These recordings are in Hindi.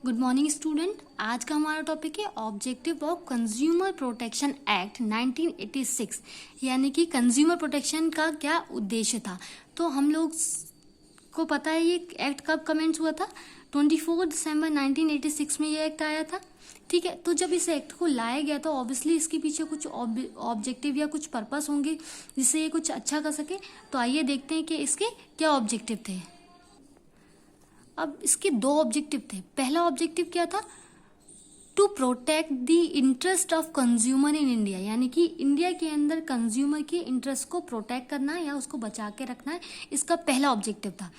Good morning student. आज का हमारा टॉपिक है objective of consumer protection act 1986, यानी कि कंज्यूमर प्रोटेक्शन का क्या उद्देश्य था। तो हम लोग को पता है ये एक्ट कब कमेंस हुआ था, 24 दिसंबर 1986 में ये एक्ट आया था। ठीक है, तो जब इस एक्ट को लाया गया तो ऑब्वियसली इसके पीछे कुछ ऑब्जेक्टिव या कुछ पर्पस होंगे जिससे ये कुछ अच्छा कर सके। तो आइए देखते हैं कि इसके क्या ऑब्जेक्टिव थे। अब इसके दो ऑब्जेक्टिव थे। पहला ऑब्जेक्टिव क्या था, to protect the interest of consumer in India, यानी कि इंडिया के अंदर कंज्यूमर के इंटरेस्ट को प्रोटेक्ट करना है या उसको बचा के रखना है, इसका पहला ऑब्जेक्टिव था।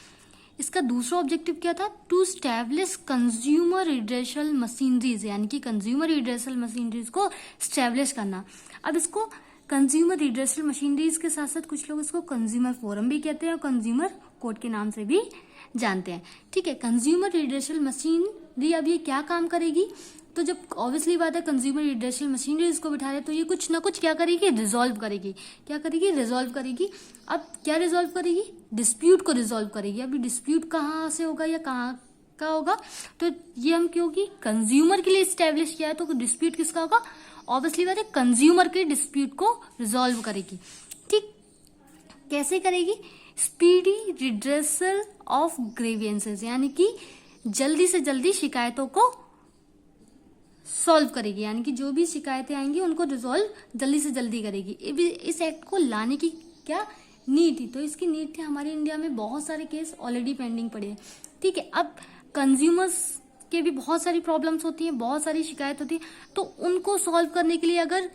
इसका दूसरा ऑब्जेक्टिव क्या था, to establish consumer redressal machineries, यानी कि कंज्यूमर रिड्रेसल मशीनरीज को स्टैब्लिश करना। अब इसको कंज्यूमर रिड्रेसल मशीनरीज के साथ साथ कुछ लोग इसको कंज्यूमर फोरम भी कहते हैं और कंज्यूमर कोर्ट के नाम से भी जानते हैं। ठीक है, कंज्यूमर रिड्रेसल मशीनरी अब ये क्या काम करेगी, तो जब ऑब्वियसली बात है कंज्यूमर रिड्रेसल मशीनरी इसको बिठा रहे तो ये कुछ ना कुछ क्या करेगी, रिजॉल्व करेगी। क्या करेगी, रिजॉल्व करेगी। अब क्या रिजॉल्व करेगी, डिस्प्यूट को रिजॉल्व करेगी। अभी डिस्प्यूट कहाँ से होगा या कहाँ का होगा, तो ये हम क्योंकि कंज्यूमर के लिए स्टैब्लिश किया है तो डिस्प्यूट किसका होगा, ऑब्वियसली बात है कंज्यूमर के डिस्प्यूट को रिजॉल्व करेगी। ठीक, कैसे करेगी, स्पीडी रिड्रेसल ऑफ ग्रीवियंसेस, यानी कि जल्दी से जल्दी शिकायतों को सॉल्व करेगी, यानी कि जो भी शिकायतें आएंगी उनको रिजॉल्व जल्दी से जल्दी करेगी। इस एक्ट को लाने की क्या नीड थी, तो इसकी नीड थी हमारे इंडिया में बहुत सारे केस ऑलरेडी पेंडिंग पड़े हैं। ठीक है, अब कंज्यूमर्स के भी बहुत सारी प्रॉब्लम्स होती हैं, बहुत सारी शिकायत होती है, तो उनको सॉल्व करने के लिए अगर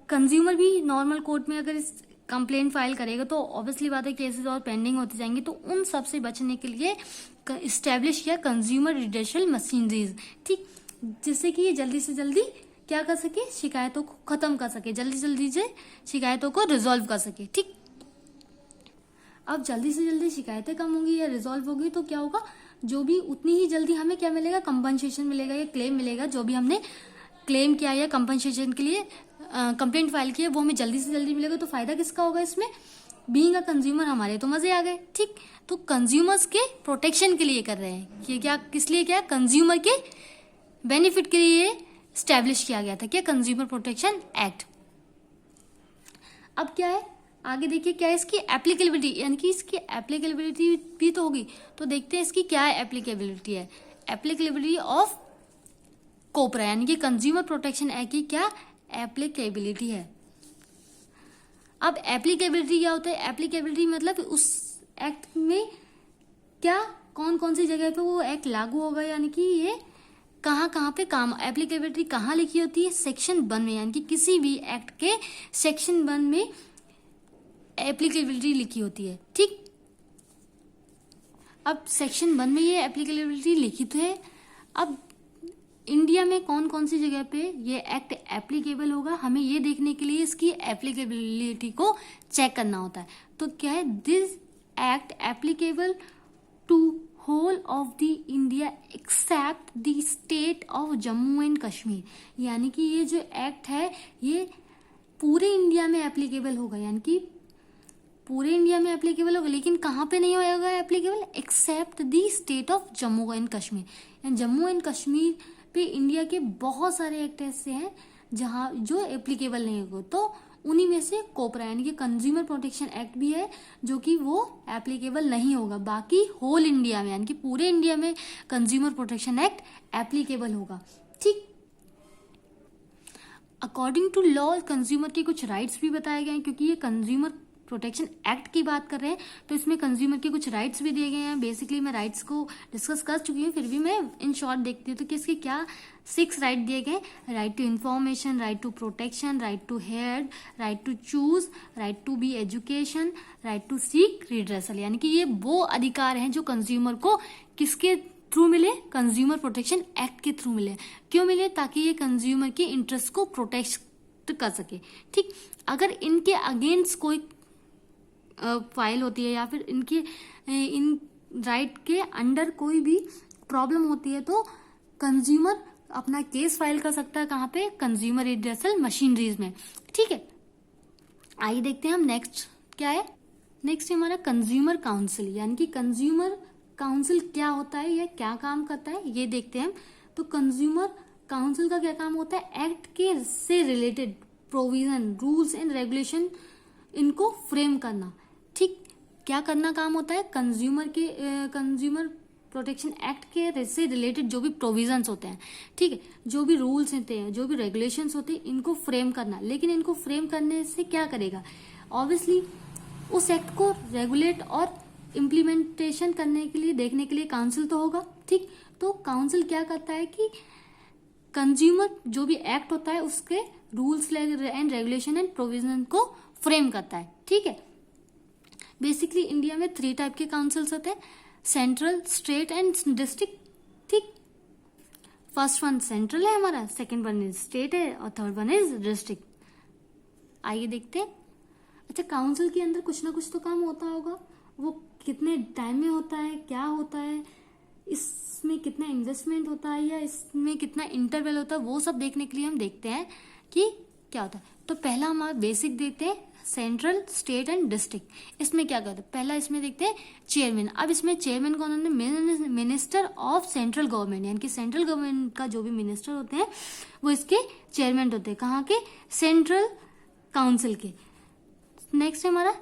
कंज्यूमर भी नॉर्मल कोर्ट में अगर कंप्लेंट फाइल करेगा तो ऑब्वियसली बात है केसेस और पेंडिंग होते जाएंगे। तो उन सब से बचने के लिए इस्टेब्लिश किया कंज्यूमर रिड्रेसल मशीनरीज। ठीक, जिससे कि ये जल्दी से जल्दी क्या कर सके, शिकायतों को खत्म कर सके, जल्दी जल्दी से शिकायतों को रिजॉल्व कर सके। ठीक, अब जल्दी से जल्दी शिकायतें कम होंगी या रिजॉल्व होगी तो क्या होगा, जो भी उतनी ही जल्दी हमें क्या मिलेगा, कंपनसेशन मिलेगा या क्लेम मिलेगा। जो भी हमने क्लेम किया या कंपनसेशन के लिए कंप्लेंट फाइल की है वो हमें जल्दी से जल्दी मिलेगा। तो फायदा किसका होगा इसमें, बीइंग अ कंज्यूमर हमारे तो मजे आ गए। ठीक, तो कंज्यूमर्स के प्रोटेक्शन के लिए कर रहे हैं कि क्या, किस लिए, क्या कंज्यूमर के बेनिफिट के लिए स्टैब्लिश किया गया था क्या, कंज्यूमर प्रोटेक्शन एक्ट। अब क्या है आगे देखिए, क्या है इसकी एप्लीकेबिलिटी, यानी कि इसकी एप्लीकेबिलिटी भी तो होगी। तो देखते हैं इसकी क्या एप्लीकेबिलिटी है। एप्लीकेबिलिटी ऑफ कोपरा, यानी कि कंज्यूमर प्रोटेक्शन एक्ट की क्या एप्लीकेबिलिटी है। अब एप्लीकेबिलिटी क्या होता है, एप्लीकेबिलिटी मतलब उस एक्ट में क्या कौन कौन सी जगह पे वो एक्ट लागू होगा, यानी कि ये कहाँ कहाँ पे काम, एप्लीकेबिलिटी कहाँ लिखी होती है, सेक्शन 1 में, यानी कि किसी भी एक्ट के सेक्शन 1 में एप्लीकेबिलिटी लिखी होती है। ठीक, अब सेक्शन 1 में ये एप्लीकेबिलिटी लिखित है। अब इंडिया में कौन कौन सी जगह पे ये एक्ट एप्लीकेबल होगा, हमें ये देखने के लिए इसकी एप्लीकेबिलिटी को चेक करना होता है। तो क्या है, this act applicable to whole of the India except the state of Jammu and Kashmir, यानी कि ये जो एक्ट है ये पूरे इंडिया में एप्लीकेबल होगा, यानी कि पूरे इंडिया में एप्लीकेबल होगा, लेकिन कहाँ पे नहीं होगा applicable, except the state of Jammu and Kashmir. यानी जम्मू एंड कश्मीर पे इंडिया के बहुत सारे एक्ट ऐसे हैं जहाँ जो एप्लीकेबल नहीं होगा, तो उन्हीं में से कोपरा यानी कि कंज्यूमर प्रोटेक्शन एक्ट भी है जो कि वो एप्लीकेबल नहीं होगा। बाकी होल इंडिया में यानी कि पूरे इंडिया में कंज्यूमर प्रोटेक्शन एक्ट एप्लीकेबल होगा। ठीक, अकॉर्डिंग टू लॉ कंज्यूमर के कुछ राइट्स भी बताए गए हैं, क्योंकि ये कंज्यूमर प्रोटेक्शन एक्ट की बात कर रहे हैं तो इसमें कंज्यूमर के कुछ राइट्स भी दिए गए हैं। बेसिकली मैं राइट्स को डिस्कस कर चुकी हूँ, फिर भी मैं इन शॉर्ट देखती हूँ तो कि इसके क्या 6 राइट दिए गए। Right to information, right to protection, right to hear, right to choose, right to be education, right to seek redressal, यानी कि ये वो अधिकार हैं जो कंज्यूमर को किसके थ्रू मिले, कंज्यूमर प्रोटेक्शन एक्ट के थ्रू मिले। क्यों मिले, ताकि ये कंज्यूमर के इंटरेस्ट को प्रोटेक्ट कर सके। ठीक, अगर इनके अगेंस्ट कोई फाइल होती है या फिर इनके इन राइट के अंडर कोई भी प्रॉब्लम होती है तो कंज्यूमर अपना केस फाइल कर सकता है, कहाँ पे, कंज्यूमर रिड्रेसल मशीनरीज में। ठीक है, आइए देखते हैं हम नेक्स्ट क्या है। नेक्स्ट है हमारा कंज्यूमर काउंसिल, यानी कि कंज्यूमर काउंसिल क्या होता है या क्या काम करता है ये देखते हैं हम। तो कंज्यूमर काउंसिल का क्या काम होता है, एक्ट के से related provision, rules and regulation इनको फ्रेम करना। ठीक, क्या करना काम होता है, कंज्यूमर प्रोटेक्शन एक्ट के से रिलेटेड जो भी प्रोविजंस होते हैं, ठीक है, जो भी रूल्स होते हैं, जो भी रेगुलेशंस होते हैं, इनको फ्रेम करना। लेकिन इनको फ्रेम करने से क्या करेगा, ऑब्वियसली उस एक्ट को रेगुलेट और इम्प्लीमेंटेशन करने के लिए, देखने के लिए काउंसिल तो होगा। ठीक, तो काउंसिल क्या करता है कि कंज्यूमर जो भी एक्ट होता है उसके rules and regulation and provision को फ्रेम करता है। ठीक है, बेसिकली इंडिया में 3 टाइप के काउंसिल्स होते हैं, सेंट्रल, स्टेट एंड डिस्ट्रिक्ट। ठीक, फर्स्ट वन सेंट्रल है हमारा, सेकंड वन इज स्टेट है और थर्ड वन इज डिस्ट्रिक्ट। आइए देखते हैं। अच्छा, काउंसिल के अंदर कुछ ना कुछ तो काम होता होगा, वो कितने टाइम में होता है, क्या होता है, इसमें कितना इन्वेस्टमेंट होता है या इसमें कितना इंटरवल होता है, वो सब देखने के लिए हम देखते हैं कि क्या होता है। तो पहला हमारा बेसिक देखते हैं, सेंट्रल, स्टेट एंड डिस्ट्रिक्ट। इसमें क्या करते हैं, पहला इसमें देखते हैं चेयरमैन। अब इसमें चेयरमैन कौन होते हैं, मिनिस्टर ऑफ सेंट्रल गवर्नमेंट, यानी कि सेंट्रल गवर्नमेंट का जो भी मिनिस्टर होते हैं वो इसके चेयरमैन होते हैं। कहाँ के, सेंट्रल काउंसिल के। नेक्स्ट है हमारा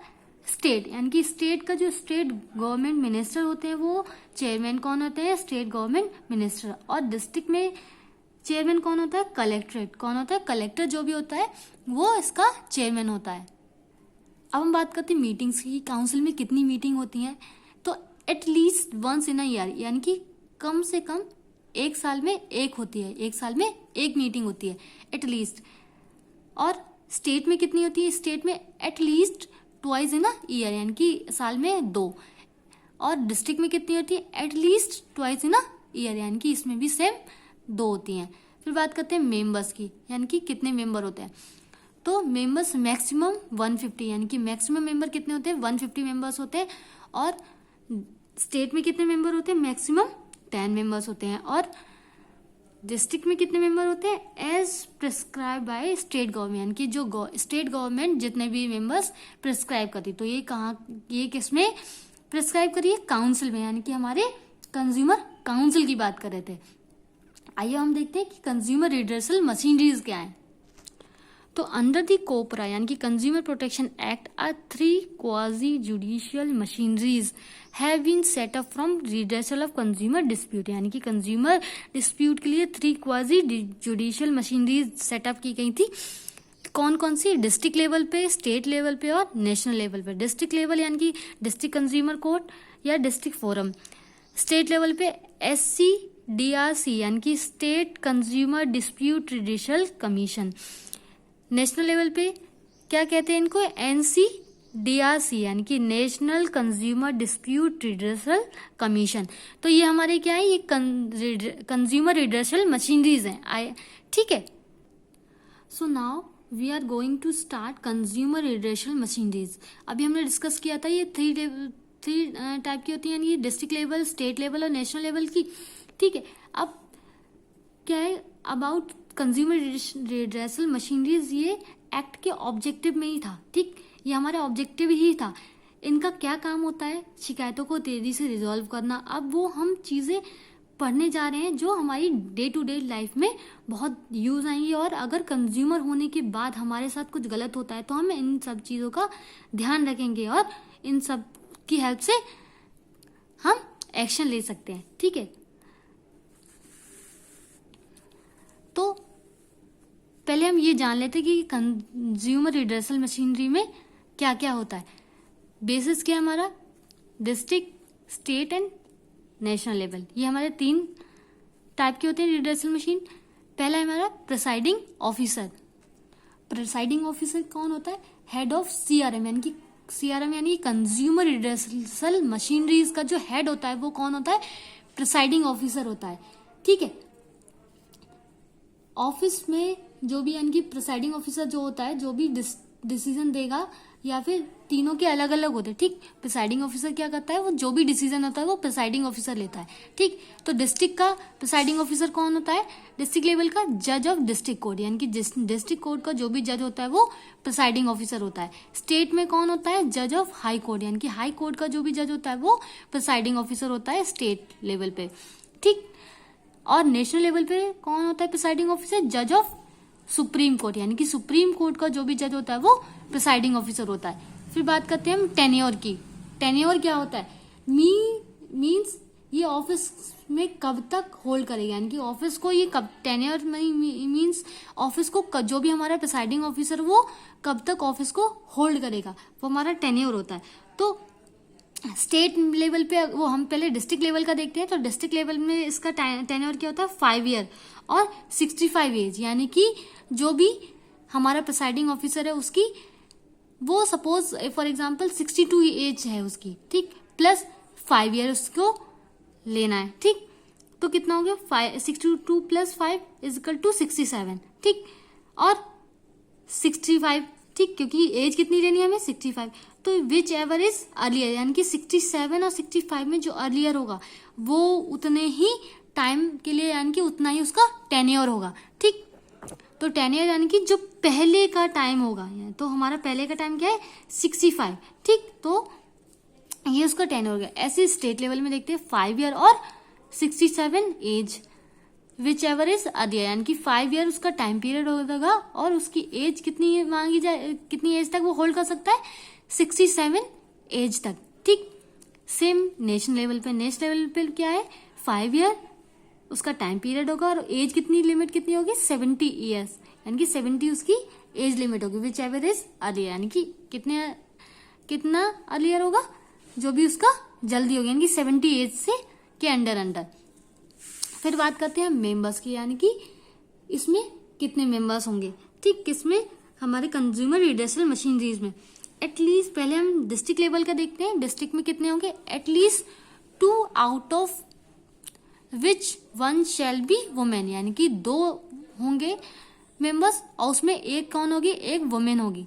स्टेट, यानी कि स्टेट का जो स्टेट गवर्नमेंट मिनिस्टर होते हैं वो चेयरमैन कौन होते हैं, स्टेट गवर्नमेंट मिनिस्टर। और डिस्ट्रिक्ट में चेयरमैन कौन होता है, कलेक्ट्रेट कौन होता है, कलेक्टर जो भी होता है वो इसका चेयरमैन होता है। अब हम बात करते हैं मीटिंग्स की, काउंसिल में कितनी मीटिंग होती हैं। तो at least once in a year, यानी कि कम से कम एक साल में एक होती है, एक साल में एक मीटिंग होती है एटलीस्ट। और स्टेट में कितनी होती है, स्टेट में at least twice in a year, यानी कि साल में 2। और डिस्ट्रिक्ट में कितनी होती है, at least twice in a year, यानी कि इसमें भी सेम 2 होती हैं। फिर बात करते हैं मेंबर्स की, यानी कि कितने मेंबर होते हैं। तो मेंबर्स मैक्सिमम 150, यानी कि मैक्सिमम मेंबर कितने होते हैं, 150 मेंबर्स होते हैं। और स्टेट में कितने मेंबर होते हैं, मैक्सिमम 10 मेंबर्स होते हैं। और डिस्ट्रिक्ट में कितने मेंबर होते हैं, as prescribe by state government, यानी कि जो स्टेट गवर्नमेंट जितने भी मेंबर्स प्रिस्क्राइब करती। तो ये कहाँ, ये किसमें प्रिस्क्राइब करिए, काउंसिल में, यानी कि हमारे कंज्यूमर काउंसिल की बात कर रहे थे। आइए हम देखते हैं कि कंज्यूमर रिड्रेसल मशीनरीज क्या है। तो अंडर द कोपरा, यानी कि consumer protection act, are 3 quasi judicial machineries have been set up from redressal of consumer dispute, यानी कि कंज्यूमर डिस्प्यूट के लिए 3 क्वाजी जुडिशियल मशीनरीज सेटअप की गई थी। कौन कौन सी, डिस्ट्रिक्ट लेवल पे, स्टेट लेवल पे और नेशनल लेवल पे। डिस्ट्रिक्ट लेवल यानी कि डिस्ट्रिक्ट कंज्यूमर कोर्ट या डिस्ट्रिक्ट फोरम। स्टेट लेवल पे SCDRC, यानी कि state consumer dispute redressal commission. National level पे क्या कहते हैं इनको, NCDRC, यानी कि national consumer dispute redressal commission. तो ये हमारे क्या है, ये कंज्यूमर रिड्रेसल मशीनरीज हैं। ठीक है, so now we are going to start consumer redressal machineries. अभी हमने डिस्कस किया था ये 3 टाइप की होती है, यानी डिस्ट्रिक्ट लेवल, स्टेट लेवल और नेशनल लेवल की। ठीक है, अब क्या है अबाउट कंज्यूमर रिड्रेसल मशीनरीज, ये एक्ट के ऑब्जेक्टिव में ही था। ठीक, ये हमारा ऑब्जेक्टिव ही था। इनका क्या काम होता है, शिकायतों को तेजी से रिजॉल्व करना। अब वो हम चीजें पढ़ने जा रहे हैं जो हमारी डे टू डे लाइफ में बहुत यूज आएंगी। और अगर कंज्यूमर होने के बाद हमारे साथ कुछ गलत होता है तो हम इन सब चीजों का ध्यान रखेंगे और इन सब की हेल्प से हम एक्शन ले सकते हैं। ठीक है, तो पहले हम ये जान लेते कि कंज्यूमर रिड्रेसल मशीनरी में क्या क्या होता है। बेसिस क्या है हमारा, district, state and national level. ये हमारे 3 टाइप के होते हैं रिड्रेसल मशीन। पहला है हमारा प्रिसाइडिंग ऑफिसर। प्रिसाइडिंग ऑफिसर कौन होता है, हेड ऑफ CRM, यानी कि CRM यानी कंज्यूमर रिड्रेसल मशीनरीज का जो हेड होता है वो कौन होता है, प्रिसाइडिंग ऑफिसर होता है। ठीक है, ऑफिस में जो भी, यानी कि प्रिसाइडिंग ऑफिसर जो होता है, जो भी डिसीजन देगा या फिर तीनों के अलग अलग होते हैं, ठीक। प्रिसाइडिंग ऑफिसर क्या करता है, वो जो भी डिसीजन होता है वो प्रिसाइडिंग ऑफिसर लेता है, ठीक। तो डिस्ट्रिक्ट का प्रिसाइडिंग ऑफिसर कौन होता है, डिस्ट्रिक्ट लेवल का जज ऑफ डिस्ट्रिक्ट कोर्ट, यानी कि डिस्ट्रिक्ट कोर्ट का जो भी जज होता है वो प्रिसाइडिंग ऑफिसर होता है। स्टेट में कौन होता है, जज ऑफ हाई कोर्ट, यानी कि हाई कोर्ट का जो भी जज होता है वो प्रिसाइडिंग ऑफिसर होता है स्टेट लेवल पे, ठीक। और नेशनल लेवल पे कौन होता है प्रिसाइडिंग ऑफिसर, जज ऑफ सुप्रीम कोर्ट, यानी कि सुप्रीम कोर्ट का जो भी जज होता है वो प्रिसाइडिंग ऑफिसर होता है। फिर बात करते हैं हम टेन्योर की। टेन्योर क्या होता है, मीन्स ये ऑफिस में कब तक होल्ड करेगा, यानी कि ऑफिस को ये कब, टेन्योर मीन्स ऑफिस को जो भी हमारा प्रिसाइडिंग ऑफिसर वो कब तक ऑफिस को होल्ड करेगा, वो हमारा टेन्योर होता है। तो स्टेट लेवल पे वो हम पहले डिस्ट्रिक्ट लेवल का देखते हैं। तो डिस्ट्रिक्ट लेवल में इसका टेन्योर क्या होता है, 5 ईयर और 65 एज, यानी कि जो भी हमारा प्रिसाइडिंग ऑफिसर है उसकी वो सपोज फॉर एग्जांपल 62 एज है उसकी, ठीक, प्लस 5 ईयर उसको लेना है, ठीक। तो कितना हो गया, 62 प्लस 5 इज इक्वल टू 67, ठीक, और 65, ठीक, क्योंकि एज कितनी लेनी है हमें, 65। तो विच एवर इज अर्लियर, यानी कि 67 और 65 में जो अर्लियर होगा वो उतने ही टाइम के लिए, यानी कि उतना ही उसका टेन्योर होगा, ठीक। तो टेन्योर यानी कि जो पहले का टाइम होगा, तो हमारा पहले का टाइम क्या है, 65, ठीक। तो ये उसका टेन्योर हो गया। ऐसे स्टेट लेवल में देखते हैं 5 ईयर और 67 age, whichever is earlier, यानी कि 5 ईयर उसका टाइम पीरियड होगा और उसकी एज कितनी मांगी जाए, कितनी एज तक वो होल्ड कर सकता है, 67 एज तक, ठीक। सेम नेशनल लेवल पे, नेशनल लेवल पे क्या है, 5 ईयर उसका टाइम पीरियड होगा और एज कितनी, लिमिट कितनी होगी, 70 ईयर्स, यानी कि 70 उसकी एज लिमिट होगी, विच एवर इज अर्लियर, यानी कि कितना अर्लियर होगा, जो भी उसका जल्दी होगा, यानी कि 70 एज से के अंडर। फिर बात करते हैं मेंबर्स की, यानी कि इसमें कितने मेंबर्स होंगे, ठीक, किसमें, हमारे कंज्यूमर रिड्रेसल मशीनरीज में। एटलीस्ट पहले हम डिस्ट्रिक्ट लेवल का देखते हैं, डिस्ट्रिक्ट में कितने होंगे, at least 2 out of which 1 shall be women, यानी कि 2 होंगे मेंबर्स और उसमें एक कौन होगी, एक वुमेन होगी।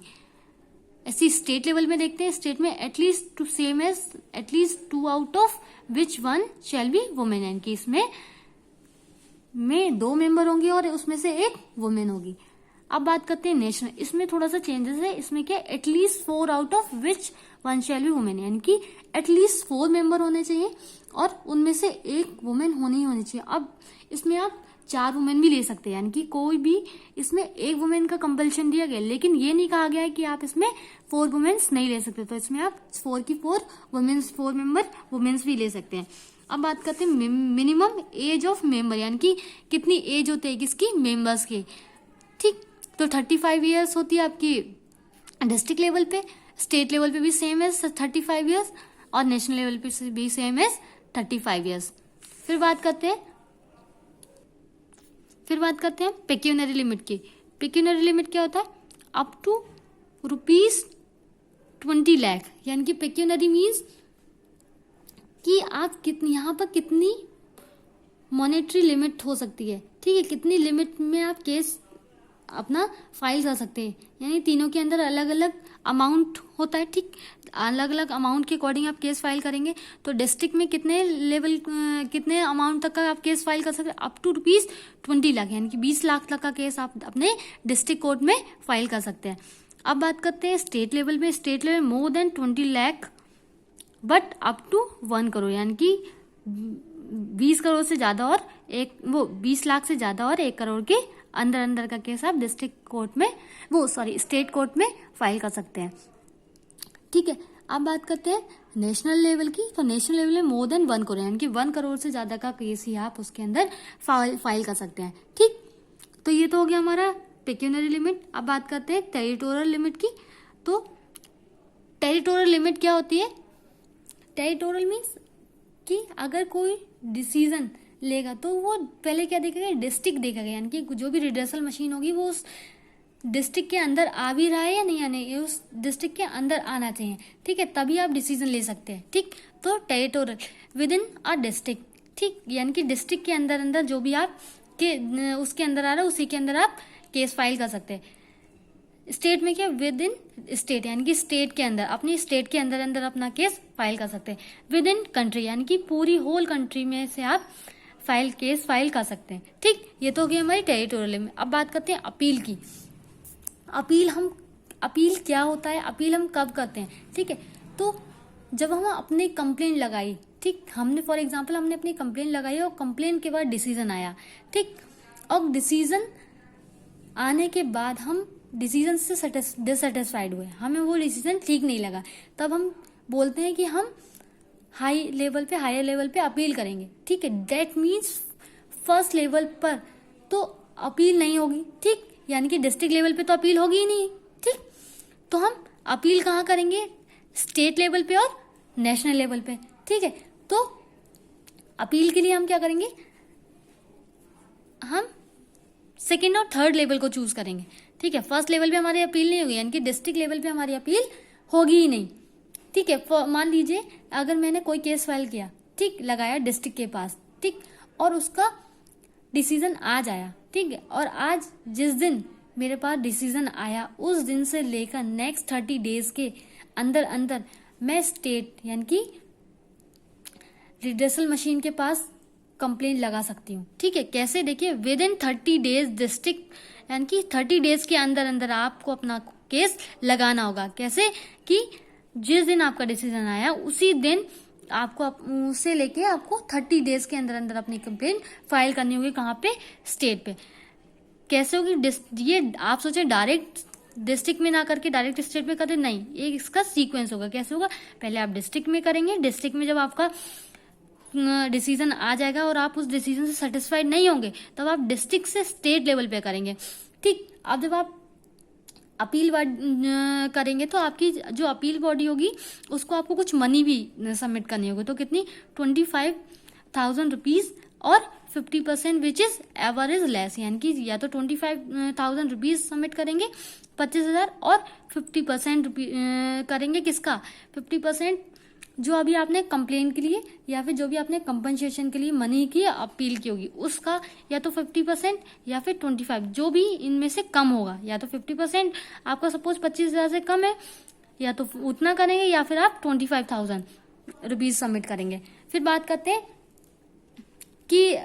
ऐसी स्टेट लेवल में देखते हैं, स्टेट में at least same as at least 2 out of which 1 shall be women, यानी कि इसमें 2 मेंबर होंगे और उसमें से एक वुमेन होगी। अब बात करते हैं नेशनल, इसमें थोड़ा सा चेंजेस है, इसमें क्या, at least 4 out of which 1 shall be women, यानी कि एटलीस्ट 4 मेंबर होने चाहिए और उनमें से एक वुमेन होनी चाहिए। अब इसमें आप 4 वुमेन भी ले सकते हैं, यानी कि कोई भी इसमें एक वुमेन का कंपल्शन दिया गया, लेकिन ये नहीं कहा गया है कि आप इसमें 4 वुमेन्स नहीं ले सकते, तो इसमें आप 4 की 4 वुमेन्स, 4 मेंबर वुमेन्स भी ले सकते हैं। अब बात करते हैं मिनिमम एज ऑफ मेंबर, यानी कि कितनी एज होती है किसकी, मेंबर्स की, ठीक। तो 35 ईयर्स होती है आपकी डिस्ट्रिक्ट लेवल पे, स्टेट लेवल पे भी सेम एज 35 ईयर्स और नेशनल लेवल पे भी सेम एज 35 ईयर्स। फिर बात करते हैं पेक्यूनरी लिमिट की। पेक्यूनरी लिमिट क्या होता है, अप टू ₹20 लाख, यानी कि पेक्यूनरी मीन्स कि आप कितनी, यहाँ पर कितनी मॉनेटरी लिमिट हो सकती है, ठीक है, कितनी लिमिट में आप केस अपना फाइल कर सकते हैं, यानी तीनों के अंदर अलग अलग अमाउंट होता है, ठीक, अलग अलग अमाउंट के अकॉर्डिंग आप केस फाइल करेंगे। तो डिस्ट्रिक्ट में कितने अमाउंट तक का आप केस फाइल कर सकते हैं, अप टू ₹20 लाख, यानी कि 20 लाख तक का केस आप अपने डिस्ट्रिक्ट कोर्ट में फाइल कर सकते हैं। अब बात करते हैं स्टेट लेवल में। State level more than 20 lakh but up to 1 crore, यानी कि 20 करोड़ से ज्यादा और 20 लाख से ज्यादा और 1 करोड़ के अंदर का केस आप डिस्ट्रिक्ट कोर्ट में, स्टेट कोर्ट में फाइल कर सकते हैं, ठीक है। अब बात करते हैं नेशनल लेवल की। तो नेशनल लेवल में मोर देन 1 करोड़, यानी कि 1 करोड़ से ज्यादा का केस ही आप उसके अंदर फाइल कर सकते हैं, ठीक। तो ये तो हो गया हमारा पेक्यूनरी लिमिट। अब बात करते हैं टेरिटोरियल लिमिट की। तो टेरिटोरियल लिमिट क्या होती है, टेरिटोरियल मीन्स कि अगर कोई डिसीजन लेगा तो वो पहले क्या देखेगा, डिस्ट्रिक्ट देखेगा, यानी कि जो भी रिड्रेसल मशीन होगी वो उस डिस्ट्रिक्ट के अंदर आ भी रहा है या नहीं आने, उस डिस्ट्रिक्ट के अंदर आना चाहिए, ठीक है, तभी आप डिसीजन ले सकते हैं, ठीक। तो territorial with in a district, ठीक, यानी कि डिस्ट्रिक्ट के अंदर जो भी आप के उसके अंदर आ रहा है उसी के अंदर आप केस फाइल कर सकते हैं। स्टेट में क्या, विद इन स्टेट यानी कि स्टेट के अंदर, अपनी स्टेट के अंदर अंदर अपना केस फाइल कर सकते हैं। विद इन कंट्री यानी कि पूरी होल कंट्री में से आप केस फाइल कर सकते हैं। ठीक, ये तो हो गई हमारी टेरिटोरियल में। अब बात करते हैं अपील की। अपील क्या होता है, अपील हम कब करते हैं? ठीक है, तो जब हम अपनी कंप्लेंट लगाई, ठीक, हमने फॉर एग्जांपल हमने अपनी कंप्लेंट लगाई और कंप्लेंट के बाद डिसीजन आया, ठीक, और डिसीजन आने के बाद हम डिसीजन से डिससेटिस्फाइड हुए, हमें वो डिसीजन ठीक नहीं लगा, तब हम बोलते हैं कि हम हायर लेवल पे अपील करेंगे। ठीक है, दैट मीन्स फर्स्ट लेवल पर तो अपील नहीं होगी। ठीक, यानी कि डिस्ट्रिक्ट लेवल पे तो अपील होगी ही नहीं। ठीक, तो हम अपील कहाँ करेंगे? स्टेट लेवल पे और नेशनल लेवल पे। ठीक है, तो अपील के लिए हम क्या करेंगे? हम सेकेंड और थर्ड लेवल को चूज करेंगे। ठीक है, फर्स्ट लेवल पे हमारी अपील नहीं होगी, यानी कि डिस्ट्रिक्ट लेवल पे हमारी अपील होगी ही नहीं। ठीक है, मान लीजिए अगर मैंने कोई केस फाइल किया, ठीक, लगाया डिस्ट्रिक्ट के पास, ठीक, और उसका डिसीजन आज आया, ठीक है, और आज जिस दिन मेरे पास डिसीजन आया उस दिन से लेकर नेक्स्ट 30 डेज के अंदर अंदर मैं स्टेट यानी कि रिड्रेसल मशीन के पास कंप्लेंट लगा सकती हूँ। ठीक है, कैसे? देखिए, विद इन 30 डेज डिस्ट्रिक्ट यानी कि 30 डेज के अंदर अंदर आपको अपना केस लगाना होगा। कैसे? कि जिस दिन आपका डिसीजन आया उसी दिन आपको उसे लेके आपको 30 डेज के अंदर अंदर अपनी कंप्लेंट फाइल करनी होगी। कहाँ पे? स्टेट पे। कैसे होगी? ये आप सोचे डायरेक्ट डिस्ट्रिक्ट में ना करके डायरेक्ट स्टेट में कर दे, नहीं, ये इसका सीक्वेंस होगा। कैसे होगा? पहले आप डिस्ट्रिक्ट में करेंगे, डिस्ट्रिक्ट में जब आपका डिसीजन आ जाएगा और आप उस डिसीजन से सेटिस्फाइड नहीं होंगे तब आप डिस्ट्रिक्ट से स्टेट लेवल पे करेंगे। ठीक, अब जब आप अपील करेंगे तो आपकी जो अपील बॉडी होगी उसको आपको कुछ मनी भी सबमिट करनी होगी। तो कितनी? 25,000 रुपीज और 50% विच इज एवरेज लेस, यानी कि या तो 25,000 रुपीज सबमिट करेंगे 25,000 और 50% करेंगे किसका? 50% जो अभी आपने कंप्लेन के लिए या फिर जो भी आपने कंपनसेशन के लिए मनी की अपील की होगी उसका, या तो 50% या फिर 25, जो भी इनमें से कम होगा। या तो 50% आपका सपोज 25,000 से कम है, या तो उतना करेंगे या फिर आप 25,000 रुपीज सबमिट करेंगे। फिर बात करते हैं कि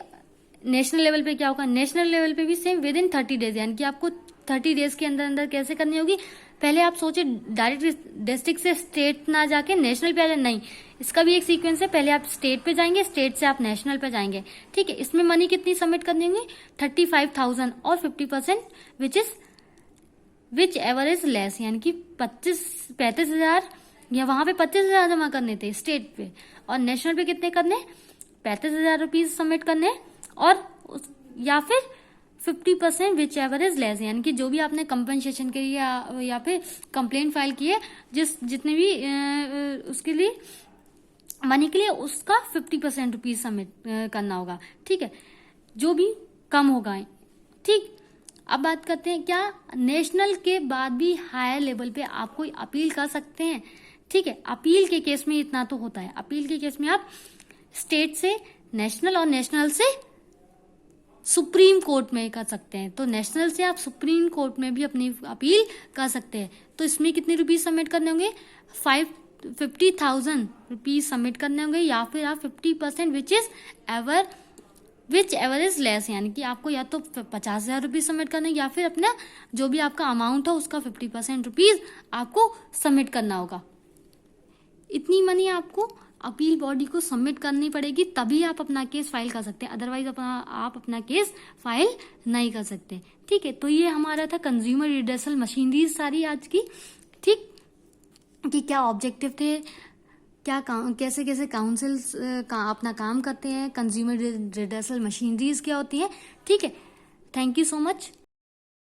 नेशनल लेवल पे क्या होगा। नेशनल लेवल पे भी सेम विद इन 30 डेज, यानी कि आपको 30 डेज के अंदर अंदर कैसे करनी होगी? पहले आप सोचे डायरेक्ट डिस्ट्रिक्ट से स्टेट ना जाके नेशनल पे आ जाए, नहीं, इसका भी एक सीक्वेंस है। पहले आप स्टेट पे जाएंगे, स्टेट से आप नेशनल पे जाएंगे। ठीक है, इसमें मनी कितनी सबमिट करनी होगी? 35,000 और 50% विच एवरेज लेस, यानी कि 35,000, या वहां पे 25,000 जमा करने थे स्टेट पे, और नेशनल पे कितने करने? 35,000 रुपीज सबमिट करने, और या फिर 50% विच एवरेज लेस, यानी कि जो भी आपने कंपनसेशन के लिए या फिर कंप्लेंट फाइल की है, जितने भी उसके लिए मनी के लिए, उसका 50% रुपीज सबमिट करना होगा। ठीक है, जो भी कम होगा। ठीक, अब बात करते हैं क्या नेशनल के बाद भी हायर लेवल पे आप कोई अपील कर सकते हैं। ठीक है, अपील के केस में इतना तो होता है, अपील के केस में आप स्टेट से नेशनल और नेशनल से सुप्रीम कोर्ट में कर सकते हैं। तो नेशनल से आप सुप्रीम कोर्ट में भी अपनी अपील कर सकते हैं। तो इसमें कितने रुपीज सबमिट करने होंगे? 50,000 रुपीज सबमिट करने होंगे, या फिर आप 50% विच एवरेज लेस, यानी कि आपको या तो 50,000 रुपीज सबमिट करने, या फिर अपना जो भी आपका अमाउंट हो उसका 50% रुपीज आपको सबमिट करना होगा। इतनी मनी आपको अपील बॉडी को सबमिट करनी पड़ेगी, तभी आप अपना केस फाइल कर सकते हैं, अदरवाइज आप अपना केस फाइल नहीं कर सकते। ठीक है, तो ये हमारा था कंज्यूमर रिड्रेसल मशीनरीज सारी आज की। ठीक, कि क्या ऑब्जेक्टिव थे, क्या कैसे कैसे काउंसिल्स अपना काम करते हैं, कंज्यूमर रिड्रेसल मशीनरीज क्या होती है। ठीक है, थैंक यू सो मच।